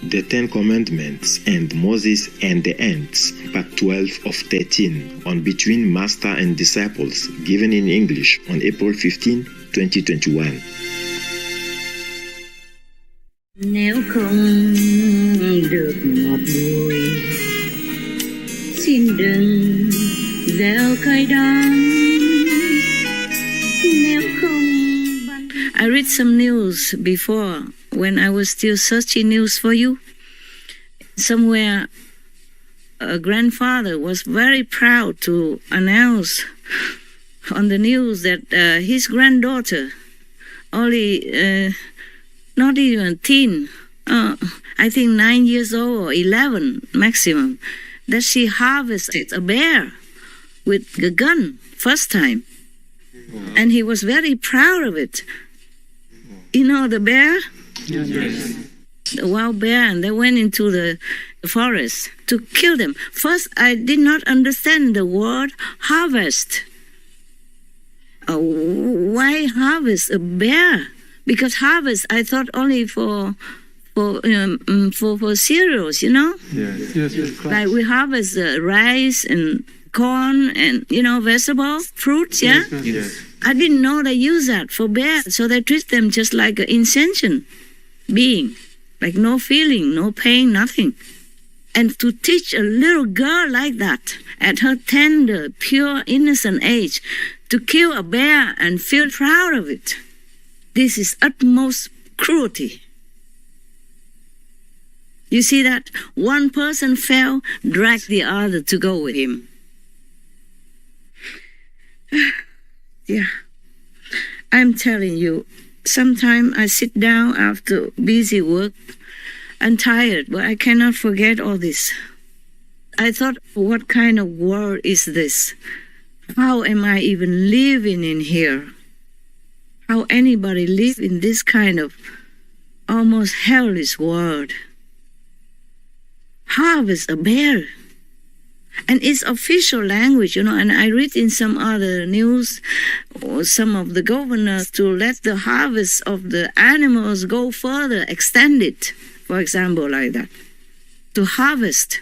The Ten Commandments and Moses and the Ants, Part 12 of 13, on Between Master and Disciples, given in English on April 15, 2021. Nếu không được ngọt bùi, xin đừng gieo cay đắng. Nếu không I read some news before when I was still searching news for you. Somewhere a grandfather was very proud to announce on the news that his granddaughter, only not even teen, I think 9 years old or 11 maximum, that she harvested a bear with a gun first time. And he was very proud of it. You know the bear? Yes. The wild bear, and they went into the forest to kill them. First, I did not understand the word harvest. Why harvest a bear? Because harvest, I thought only for cereals, you know? Yes. Like we harvest rice and corn and, vegetables, fruits, yeah? Yes. I didn't know they use that for bears, so they treat them just like an insentient being, like no feeling, no pain, nothing. And to teach a little girl like that, at her tender, pure, innocent age, to kill a bear and feel proud of it, this is utmost cruelty. You see that? One person fell, dragged the other to go with him. Yeah, I'm telling you, sometimes I sit down after busy work and tired, but I cannot forget all this. I thought, what kind of world is this? How am I even living in here? How anybody live in this kind of almost hellish world? Harvest a bear. And it's official language, and I read in some other news, or some of the governors to let the harvest of the animals go further, extend it, for example, like that. To harvest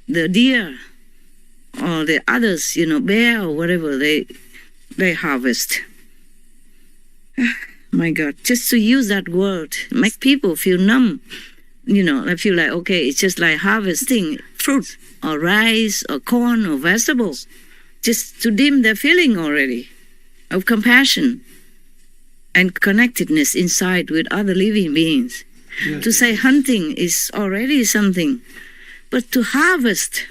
the deer or the others, bear or whatever they harvest. My God, just to use that word, make people feel numb. I feel like, okay, it's just like harvesting fruit or rice or corn or vegetables, just to dim their feeling already of compassion and connectedness inside with other living beings. Yes. To say hunting is already something, but to harvest,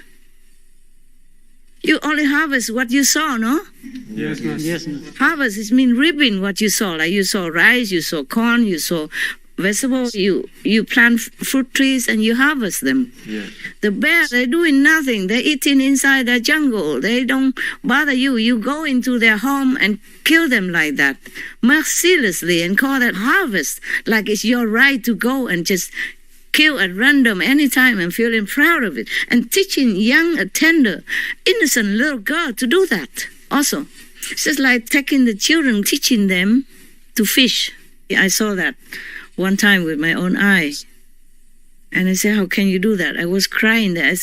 you only harvest what you saw, no? Yes. Harvest is mean reaping what you saw, like you saw rice, you saw corn, you saw vegetables, you plant fruit trees and you harvest them. Yeah. The bear, they're doing nothing. They're eating inside the jungle. They don't bother you. You go into their home and kill them like that, mercilessly, and call that harvest, like it's your right to go and just kill at random anytime and feeling proud of it. And teaching young, tender, innocent little girl to do that also. It's just like taking the children, teaching them to fish. I saw that one time with my own eyes. And I said, how can you do that? I was crying there.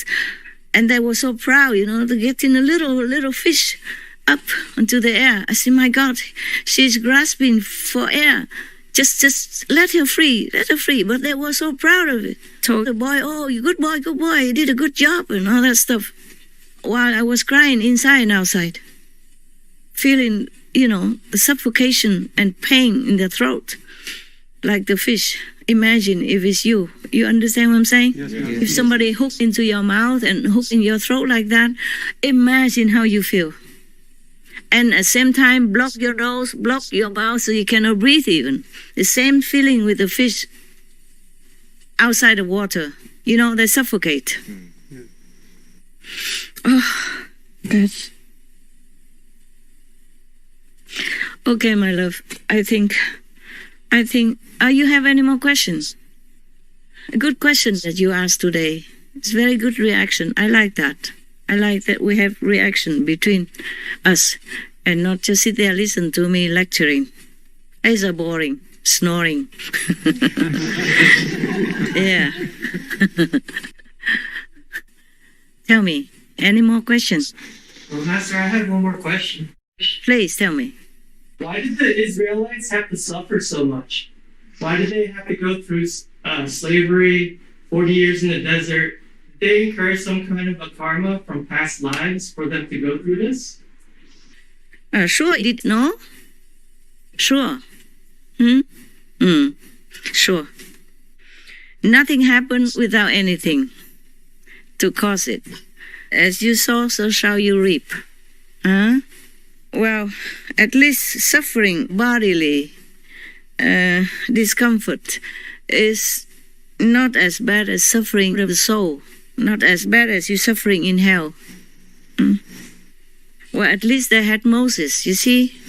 And they were so proud, to get in a little fish up into the air. I said, my God, she's grasping for air. Just let her free. But they were so proud of it. Told the boy, oh, you good boy, you did a good job and all that stuff. While I was crying inside and outside, feeling, the suffocation and pain in the throat. Like the fish. Imagine if it's you. You understand what I'm saying? Yes. If somebody hooks into your mouth and hooks in your throat like that, imagine how you feel. And at the same time, block your nose, block your mouth so you cannot breathe even. The same feeling with the fish outside the water. They suffocate. Oh, that's... Okay, my love. I think, you have any more questions? A good question that you asked today. It's very good reaction. I like that. I like that we have reaction between us and not just sit there listen to me lecturing. Eyes are boring, snoring. Yeah. Tell me, any more questions? Well, Master, I have one more question. Please tell me. Why did the Israelites have to suffer so much? Why did they have to go through slavery, 40 years in the desert? Did they incur some kind of a karma from past lives for them to go through this? Sure, you did know? Sure. Sure. Nothing happens without anything to cause it. As you sow, so shall you reap. Well, at least suffering bodily discomfort is not as bad as suffering of the soul, not as bad as you suffering in hell. Well, at least they had Moses, you see.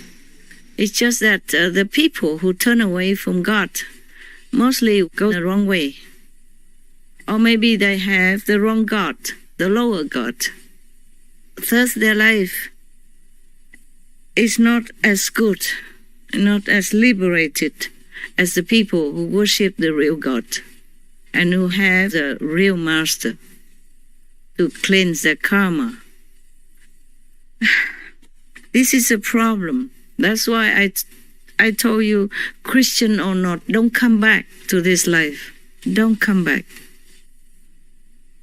It's just that the people who turn away from God mostly go the wrong way. Or maybe they have the wrong God, the lower God. Thus their life is not as good, not as liberated as the people who worship the real God and who have the real master to cleanse their karma. This is a problem. That's why I told you, Christian or not, don't come back to this life. Don't come back.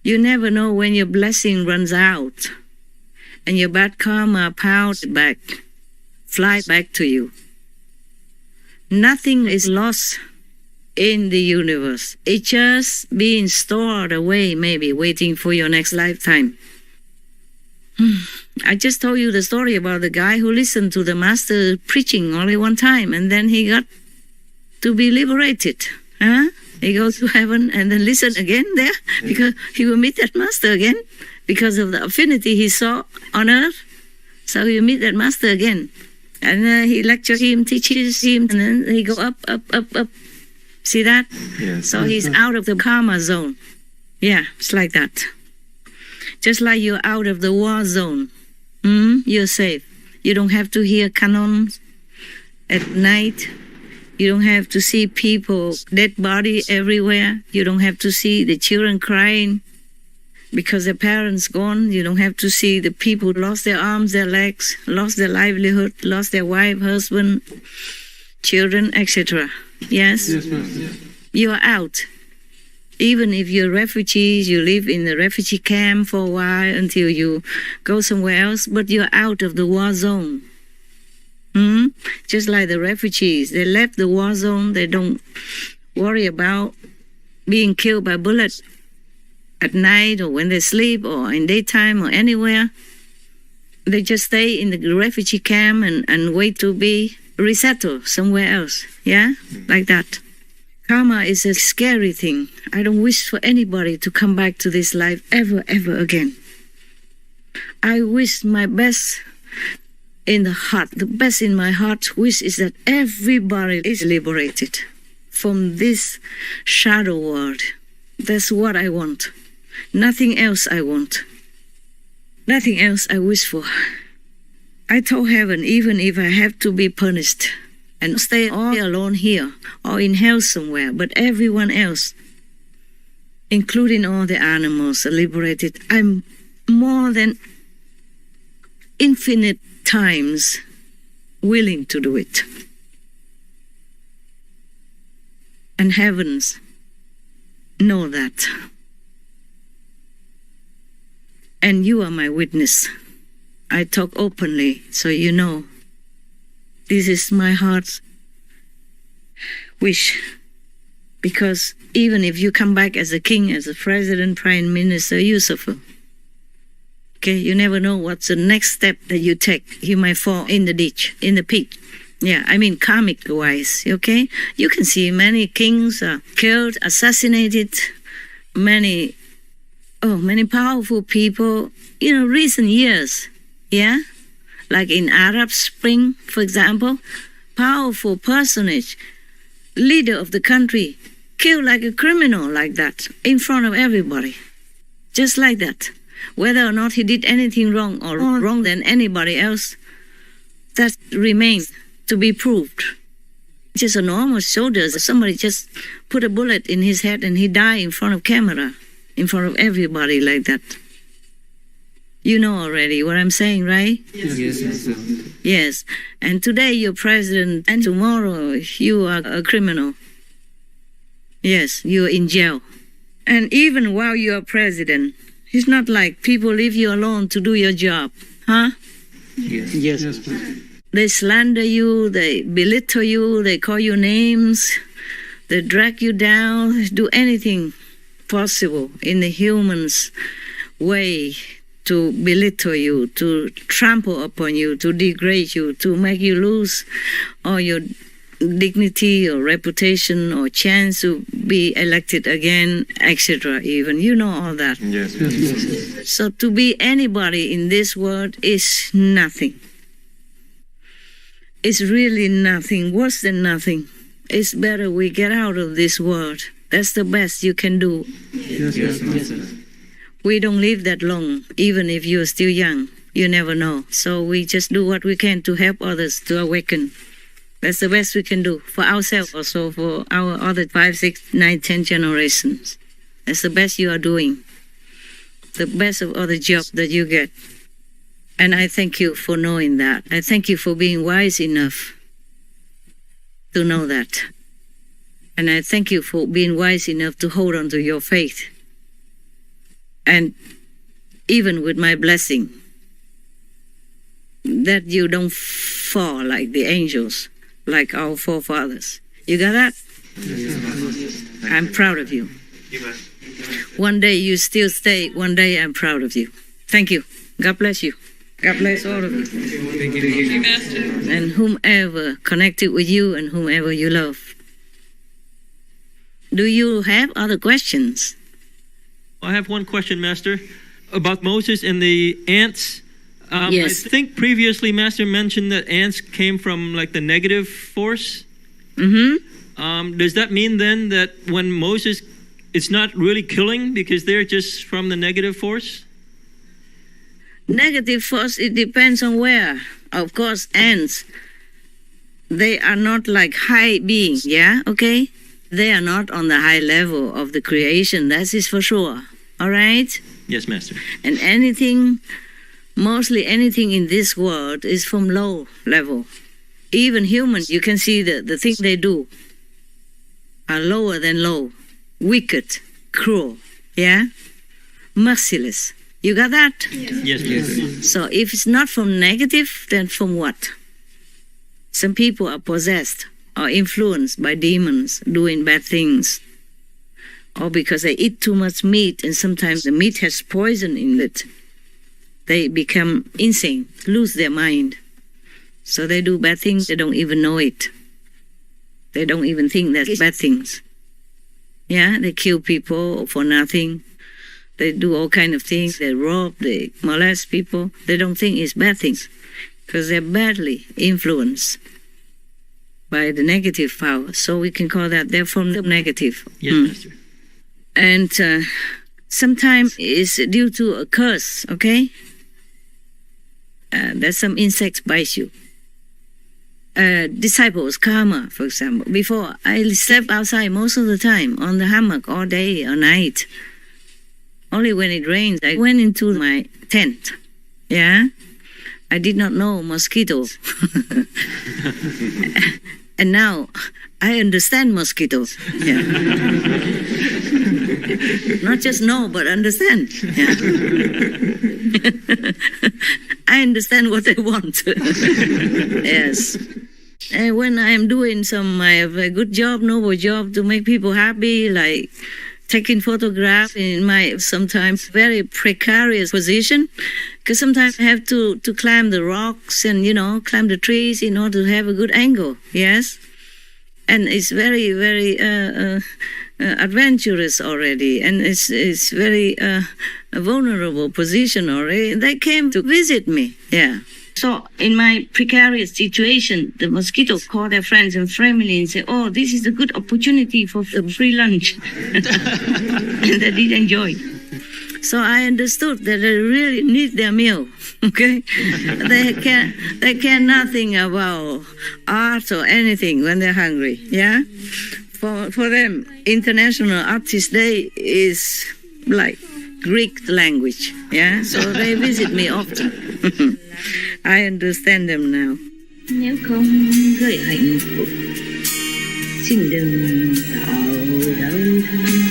You never know when your blessing runs out and your bad karma piles back, fly back to you. Nothing is lost in the universe. It's just being stored away, maybe waiting for your next lifetime. I just told you the story about the guy who listened to the master preaching only one time and then he got to be liberated. He goes to heaven and then listen again there because he will meet that master again because of the affinity he saw on earth. So he will meet that master again. And he lectures him, teaches him, and then he go up. See that? Yes. So he's out of the karma zone. Yeah, it's like that. Just like you're out of the war zone. You're safe. You don't have to hear cannons at night. You don't have to see people, dead body everywhere. You don't have to see the children crying because their parents gone. You don't have to see the people lost their arms, their legs, lost their livelihood, lost their wife, husband, children, etc. Yes? Yes, Master. You are out. Even if you're refugees, you live in the refugee camp for a while until you go somewhere else, but you're out of the war zone. Just like the refugees, they left the war zone. They don't worry about being killed by bullets at night or when they sleep or in daytime or anywhere. They just stay in the refugee camp and wait to be resettled somewhere else. Yeah, like that. Karma is a scary thing. I don't wish for anybody to come back to this life ever again. I wish my best in the heart, the best in my heart wish is that everybody is liberated from this shadow world. That's what I want. Nothing else I want. Nothing else I wish for. I told heaven, even if I have to be punished and stay all alone here or in hell somewhere, but everyone else, including all the animals, are liberated. I'm more than infinite times willing to do it. And heavens know that. And you are my witness. I talk openly, so you know. This is my heart's wish. Because even if you come back as a king, as a president, prime minister, you suffer. Okay, you never know what's the next step that you take. You might fall in the ditch, in the pit. Yeah, I mean karmic-wise, okay? You can see many kings are killed, assassinated, many powerful people, recent years, yeah? Like in Arab Spring, for example, powerful personage, leader of the country, killed like a criminal like that, in front of everybody. Just like that. Whether or not he did anything wrong or more wrong than anybody else, that remains to be proved. Just a normal soldier. Somebody just put a bullet in his head and he died in front of camera, in front of everybody like that. You know already what I'm saying, right? Yes. Yes. And today you're president and tomorrow you are a criminal. Yes, you're in jail. And even while you are president, it's not like people leave you alone to do your job. Huh? Yes. They slander you, they belittle you, they call you names, they drag you down, do anything possible in the human's way to belittle you, to trample upon you, to degrade you, to make you lose all your dignity or reputation or chance to be elected again, etc. Even. You know all that. Yes. So to be anybody in this world is nothing. It's really nothing, worse than nothing. It's better we get out of this world. That's the best you can do. Yes. We don't live that long, even if you're still young. You never know. So we just do what we can to help others to awaken. That's the best we can do for ourselves, also for our other 5, 6, 9, 10 generations. That's the best you are doing. The best of all the jobs that you get. And I thank you for knowing that. I thank you for being wise enough to know that. And I thank you for being wise enough to hold on to your faith. And even with my blessing, that you don't fall like the angels, like our forefathers. You got that? I'm proud of you. One day you still stay, one day I'm proud of you. Thank you. God bless you. God bless all of you. Thank you, Master. And whomever connected with you and whomever you love. Do you have other questions? I have one question, Master, about Moses and the ants. Yes. I think previously Master mentioned that ants came from like the negative force. Mm-hmm. Does that mean then that when Moses, it's not really killing because they're just from the negative force? Negative force, it depends on where. Of course, ants, they are not like high beings, yeah? Okay? They are not on the high level of the creation, that is for sure. All right? Yes, Master. And anything, mostly anything in this world is from low level. Even humans, you can see the things they do are lower than low. Wicked, cruel, yeah? Merciless. You got that? Yes, Master. So if it's not from negative, then from what? Some people are possessed or influenced by demons doing bad things. Or because they eat too much meat and sometimes the meat has poison in it. They become insane, lose their mind. So they do bad things, they don't even know it. They don't even think that's bad things. Yeah, they kill people for nothing. They do all kind of things. They rob, they molest people. They don't think it's bad things because they're badly influenced by the negative power. So we can call that they're from the negative. Yes, Master. And sometimes it's due to a curse, okay? That some insects bite you. Disciples, karma, for example. Before, I slept outside most of the time on the hammock all day or night. Only when it rains, I went into my tent. Yeah? I did not know mosquitoes. And now I understand mosquitoes. Yeah. Not just know, but understand. Yeah. I understand what they want. Yes. And when I'm doing I have a good job, noble job to make people happy, like taking photographs in my sometimes very precarious position, because sometimes I have to climb the rocks and, climb the trees in order to have a good angle, yes? And it's very, very adventurous already, and it's very a vulnerable position already. They came to visit me, yeah. So in my precarious situation, the mosquitoes call their friends and family and say, oh, this is a good opportunity for a free lunch. And they did enjoy. So I understood that they really need their meal. Okay, they care nothing about art or anything when they're hungry. Yeah, for them, International Artist Day is like Greek language. Yeah, so they visit me often. I understand them now. Nếu không gợi hạnh phúc, xin đừng tạo đau thương.